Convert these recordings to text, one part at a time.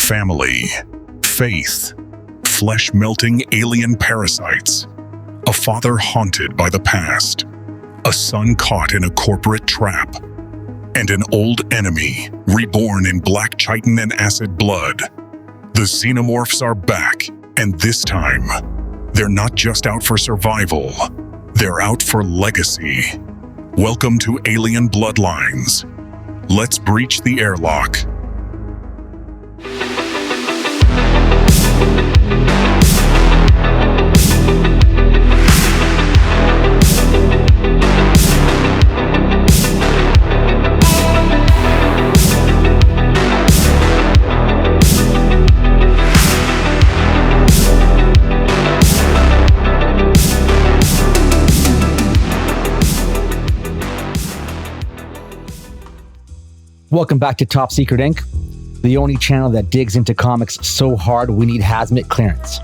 family, faith, flesh-melting alien parasites, a father haunted by the past, a son caught in a corporate trap, and an old enemy reborn in black chitin and acid blood. The Xenomorphs are back, and this time, they're not just out for survival, they're out for legacy. Welcome to Alien Bloodlines. Let's breach the airlock. Welcome back to Top Secret Inc., the only channel that digs into comics so hard we need hazmat clearance.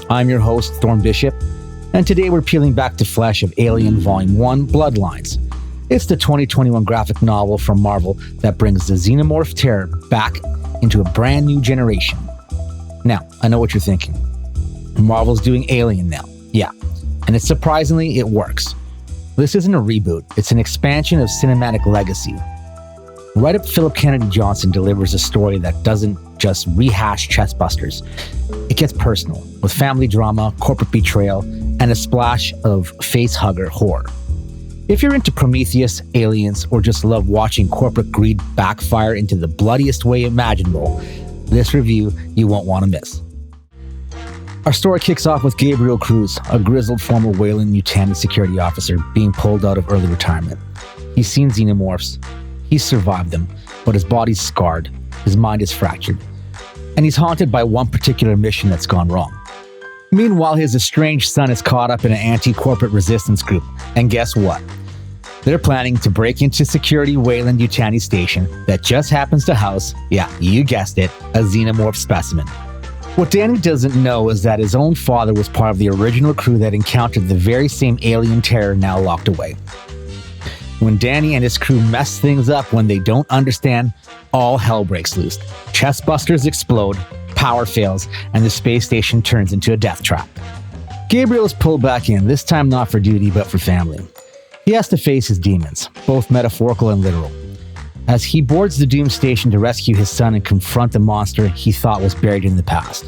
I'm your host, Thorne Bishop, and today we're peeling back the flesh of Alien Volume 1, Bloodlines. It's the 2021 graphic novel from Marvel that brings the Xenomorph terror back into a brand new generation. Now, I know what you're thinking. Marvel's doing Alien now. Yeah, and surprisingly, it works. This isn't a reboot, it's an expansion of cinematic legacy. Writer Philip Kennedy Johnson delivers a story that doesn't just rehash chestbusters. It gets personal, with family drama, corporate betrayal, and a splash of face-hugger horror. If you're into Prometheus, Aliens, or just love watching corporate greed backfire into the bloodiest way imaginable, this review you won't want to miss. Our story kicks off with Gabriel Cruz, a grizzled former Weyland-Yutani security officer being pulled out of early retirement. He's seen xenomorphs. He's survived them, but his body's scarred, his mind is fractured, and he's haunted by one particular mission that's gone wrong. Meanwhile, his estranged son is caught up in an anti-corporate resistance group, and guess what? They're planning to break into security Weyland-Yutani station that just happens to house, yeah, you guessed it, a xenomorph specimen. What Danny doesn't know is that his own father was part of the original crew that encountered the very same alien terror now locked away. When Danny and his crew mess things up when they don't understand, all hell breaks loose. Chestbusters explode, power fails, and the space station turns into a death trap. Gabriel is pulled back in, this time not for duty but for family. He has to face his demons, both metaphorical and literal, as he boards the Doom Station to rescue his son and confront the monster he thought was buried in the past.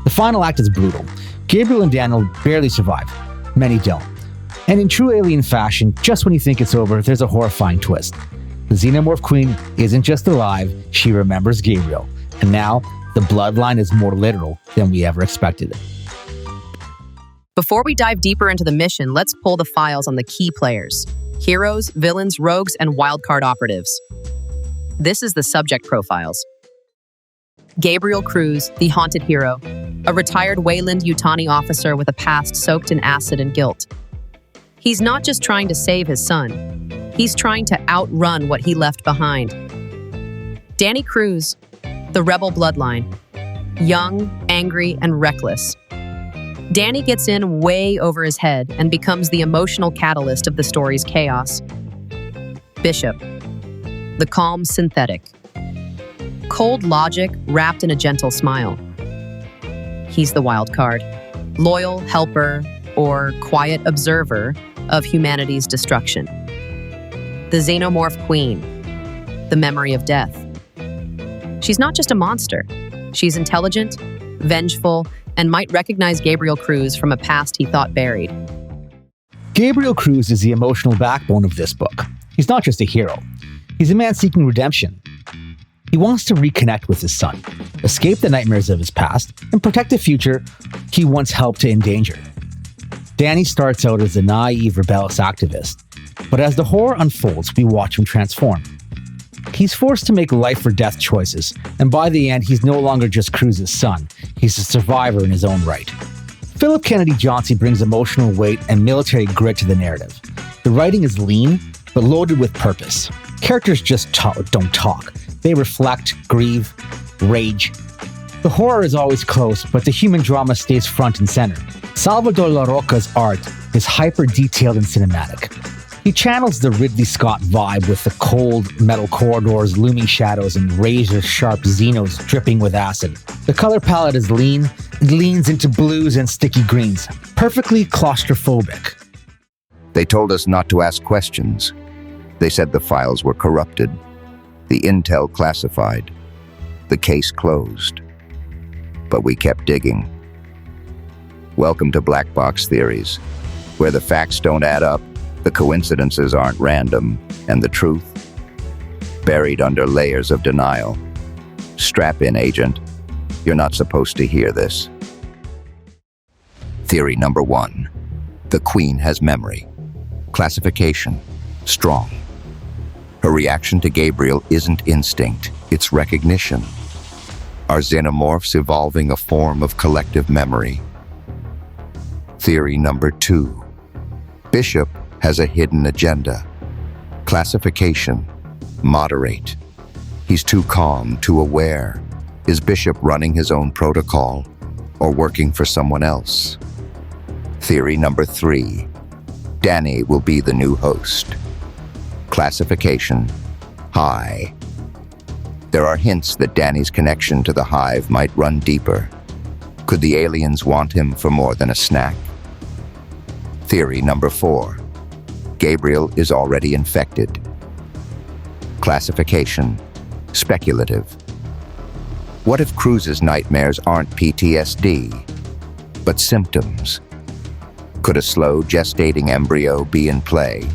The final act is brutal. Gabriel and Daniel barely survive. Many don't. And in true alien fashion, just when you think it's over, there's a horrifying twist. The Xenomorph Queen isn't just alive, she remembers Gabriel. And now, the bloodline is more literal than we ever expected it. Before we dive deeper into the mission, let's pull the files on the key players: heroes, villains, rogues, and wildcard operatives. This is the subject profiles. Gabriel Cruz, the haunted hero, a retired Weyland-Yutani officer with a past soaked in acid and guilt. He's not just trying to save his son, he's trying to outrun what he left behind. Danny Cruz, the rebel bloodline, young, angry, and reckless. Danny gets in way over his head and becomes the emotional catalyst of the story's chaos. Bishop, the calm synthetic. Cold logic wrapped in a gentle smile. He's the wild card, loyal helper or quiet observer of humanity's destruction. The Xenomorph Queen, the memory of death. She's not just a monster. She's intelligent, vengeful, and might recognize Gabriel Cruz from a past he thought buried. Gabriel Cruz is the emotional backbone of this book. He's not just a hero. He's a man seeking redemption. He wants to reconnect with his son, escape the nightmares of his past, and protect the future he once helped to endanger. Danny starts out as a naive, rebellious activist, but as the horror unfolds, we watch him transform. He's forced to make life or death choices, and by the end, he's no longer just Cruz's son. He's a survivor in his own right. Philip Kennedy Johnson brings emotional weight and military grit to the narrative. The writing is lean, but loaded with purpose. Characters just don't talk. They reflect, grieve, rage. The horror is always close, but the human drama stays front and center. Salvador La Roca's art is hyper-detailed and cinematic. He channels the Ridley Scott vibe with the cold metal corridors, looming shadows, and razor-sharp Xenos dripping with acid. The color palette is lean. It leans into blues and sticky greens, perfectly claustrophobic. They told us not to ask questions. They said the files were corrupted, the intel classified, the case closed. But we kept digging. Welcome to Black Box Theories, where the facts don't add up, the coincidences aren't random, and the truth buried under layers of denial. Strap in, agent. You're not supposed to hear this. Theory number 1. The Queen has memory. Classification: strong. Her reaction to Gabriel isn't instinct, it's recognition. Are xenomorphs evolving a form of collective memory? Theory number 2. Bishop has a hidden agenda. Classification: moderate. He's too calm, too aware. Is Bishop running his own protocol or working for someone else? Theory number 3. Danny will be the new host. Classification: high. There are hints that Danny's connection to the hive might run deeper. Could the aliens want him for more than a snack? Theory number 4. Gabriel is already infected. Classification: speculative. What if Cruz's nightmares aren't PTSD, but symptoms? Could a slow gestating embryo be in play?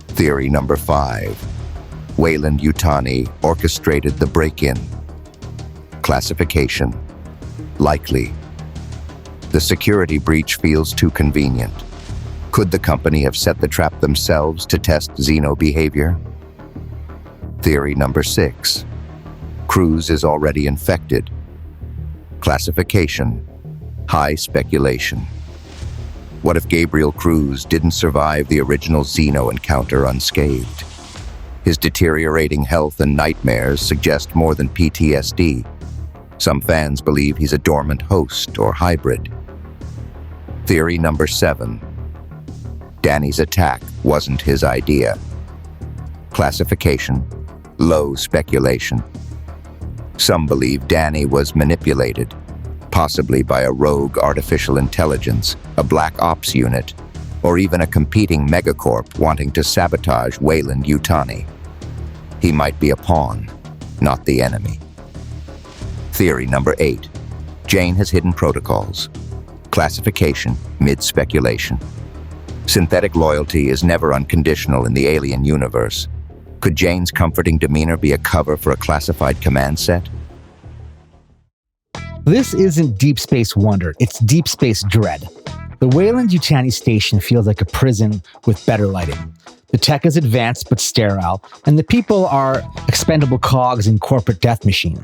Theory number 5. Weyland-Yutani orchestrated the break-in. Classification: likely. The security breach feels too convenient. Could the company have set the trap themselves to test Xeno behavior? Theory number 6. Cruz is already infected. Classification: high speculation. What if Gabriel Cruz didn't survive the original Xeno encounter unscathed? His deteriorating health and nightmares suggest more than PTSD. Some fans believe he's a dormant host or hybrid. Theory number 7. Danny's attack wasn't his idea. Classification: low speculation. Some believe Danny was manipulated, possibly by a rogue artificial intelligence, a black ops unit, or even a competing megacorp wanting to sabotage Weyland-Yutani. He might be a pawn, not the enemy. Theory number 8. Jane has hidden protocols. Classification: mid-speculation. Synthetic loyalty is never unconditional in the alien universe. Could Jane's comforting demeanor be a cover for a classified command set? This isn't Deep Space Wonder, it's Deep Space Dread. The Weyland-Yutani station feels like a prison with better lighting. The tech is advanced but sterile, and the people are expendable cogs in corporate death machine.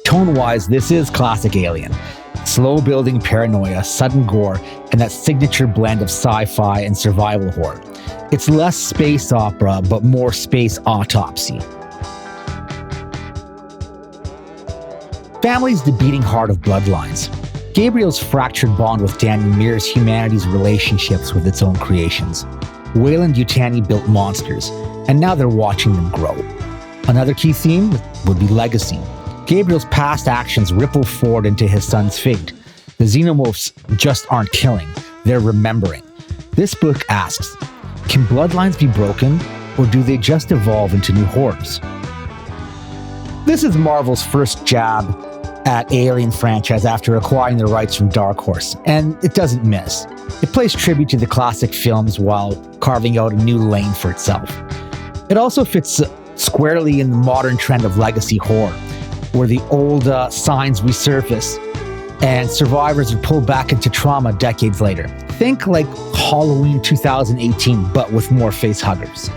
Tone-wise, this is classic Alien. Slow-building paranoia, sudden gore, and that signature blend of sci-fi and survival horror. It's less space opera, but more space autopsy. Family's the beating heart of Bloodlines. Gabriel's fractured bond with Danny mirrors humanity's relationships with its own creations. Weyland-Yutani built monsters, and now they're watching them grow. Another key theme would be legacy. Gabriel's past actions ripple forward into his son's fate. The Xenomorphs just aren't killing, they're remembering. This book asks, can Bloodlines be broken, or do they just evolve into new horrors? This is Marvel's first jab at Alien franchise after acquiring the rights from Dark Horse, and it doesn't miss. It pays tribute to the classic films while carving out a new lane for itself. It also fits squarely in the modern trend of legacy horror, where the old signs resurface and survivors are pulled back into trauma decades later. Think like Halloween 2018, but with more face huggers.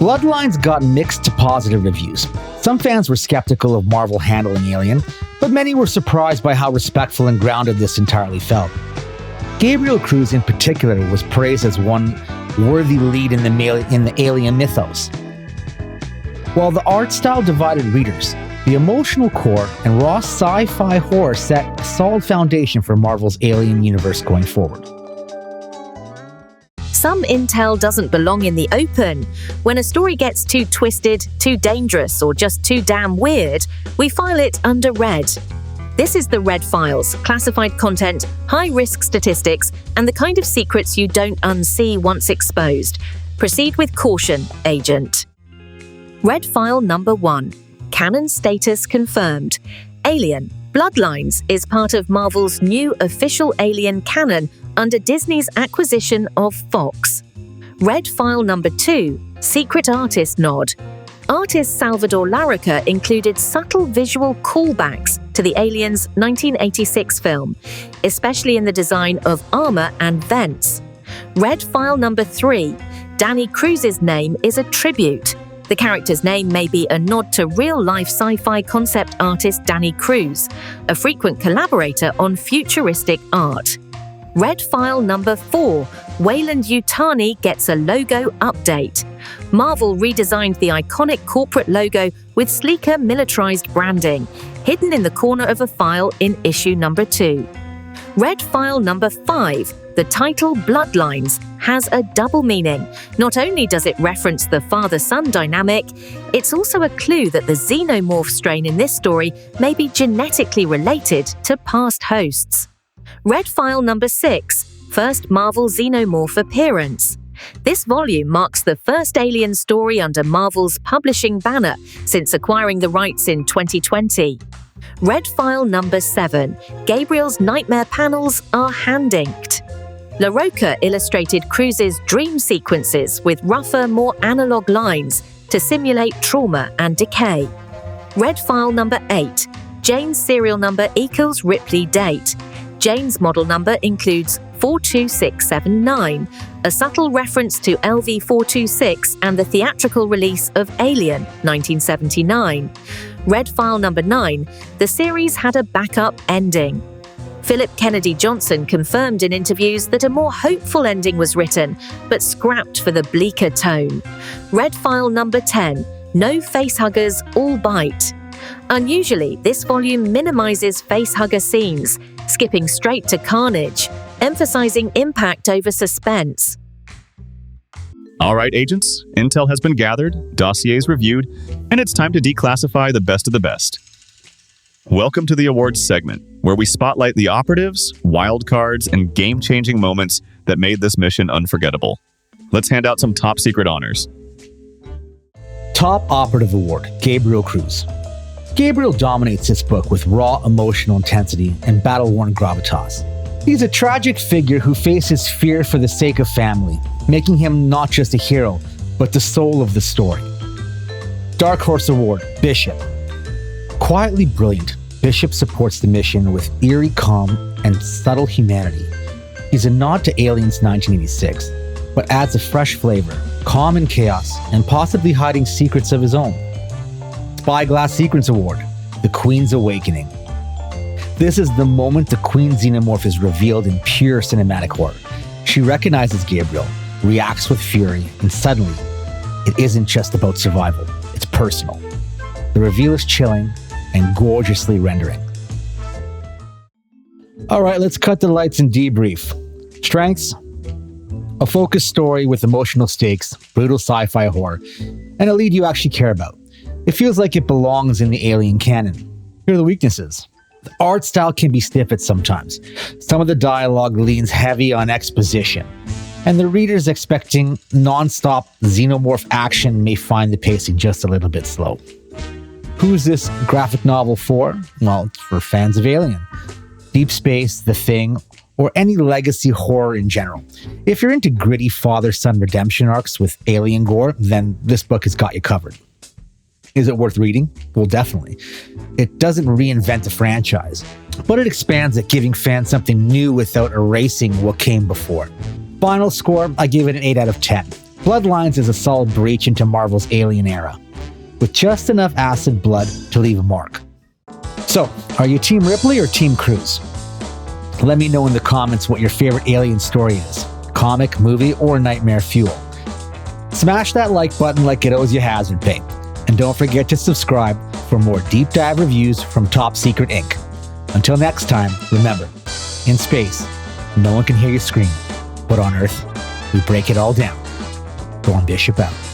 Bloodlines got mixed to positive reviews. Some fans were skeptical of Marvel handling Alien, but many were surprised by how respectful and grounded this entirely felt. Gabriel Cruz in particular was praised as one worthy lead in the Alien mythos. While the art style divided readers, the emotional core and raw sci-fi horror set a solid foundation for Marvel's Alien universe going forward. some intel doesn't belong in the open. When a story gets too twisted, too dangerous, or just too damn weird, we file it under Red. This is the Red Files, classified content, high-risk statistics, and the kind of secrets you don't unsee once exposed. Proceed with caution, Agent. Red File number 1. Canon status confirmed. Alien, Bloodlines is part of Marvel's new official Alien canon under Disney's acquisition of Fox. Red File number 2. Secret artist nod. Artist Salvador Larroca included subtle visual callbacks to the Aliens 1986 film, especially in the design of armor and vents. Red File number 3. Danny Cruz's name is a tribute. The character's name may be a nod to real-life sci-fi concept artist Danny Cruz, a frequent collaborator on futuristic art. Red File number 4. Weyland-Yutani gets a logo update. Marvel redesigned the iconic corporate logo with sleeker militarized branding, hidden in the corner of a file in issue number 2. Red File number 5. The title Bloodlines has a double meaning. Not only does it reference the father-son dynamic, it's also a clue that the Xenomorph strain in this story may be genetically related to past hosts. Red File number 6. First Marvel Xenomorph appearance. This volume marks the first Alien story under Marvel's publishing banner since acquiring the rights in 2020. Red File number 7. Gabriel's nightmare panels are hand-inked. Larroca illustrated Cruz's dream sequences with rougher, more analog lines to simulate trauma and decay. Red File number 8. Jane's serial number equals Ripley date. Jane's model number includes 42679, a subtle reference to LV-426 and the theatrical release of Alien, 1979. Red File number 9. The series had a backup ending. Philip Kennedy Johnson confirmed in interviews that a more hopeful ending was written, but scrapped for the bleaker tone. Red File number 10. No facehuggers, all bite. Unusually, this volume minimizes facehugger scenes, skipping straight to carnage, emphasizing impact over suspense. All right, agents, intel has been gathered, dossiers reviewed, and it's time to declassify the best of the best. Welcome to the awards segment, where we spotlight the operatives, wildcards, and game-changing moments that made this mission unforgettable. Let's hand out some top secret honors. Top Operative Award, Gabriel Cruz. Gabriel dominates this book with raw emotional intensity and battle-worn gravitas. He's a tragic figure who faces fear for the sake of family, making him not just a hero, but the soul of the story. Dark Horse Award, Bishop. Quietly brilliant, Bishop supports the mission with eerie calm and subtle humanity. He's a nod to Aliens 1986, but adds a fresh flavor, calm in chaos, and possibly hiding secrets of his own. Spyglass Sequence Award, The Queen's Awakening. This is the moment the Queen Xenomorph is revealed in pure cinematic horror. She recognizes Gabriel, reacts with fury, and suddenly, it isn't just about survival, it's personal. The reveal is chilling and gorgeously rendering. All right, let's cut the lights and debrief. Strengths: a focused story with emotional stakes, brutal sci-fi horror, and a lead you actually care about. It feels like it belongs in the Alien canon. Here are the weaknesses. The art style can be stiff at sometimes. Some of the dialogue leans heavy on exposition, and the readers expecting non-stop Xenomorph action may find the pacing just a little bit slow. Who's this graphic novel for? Well, it's for fans of Alien, Deep Space, The Thing, or any legacy horror in general. If you're into gritty father-son redemption arcs with alien gore, then this book has got you covered. Is it worth reading? Well, definitely. It doesn't reinvent the franchise, but it expands it, giving fans something new without erasing what came before. Final score, I give it an 8 out of 10. Bloodlines is a solid breach into Marvel's Alien era, with just enough acid blood to leave a mark. So, are you Team Ripley or Team Cruz? Let me know in the comments what your favorite Alien story is. Comic, movie, or nightmare fuel. Smash that like button like it owes you hazard pay. And don't forget to subscribe for more deep dive reviews from Top Secret Inc. Until next time, remember, in space, no one can hear you scream, but on Earth, We break it all down. Thorne Bishop out.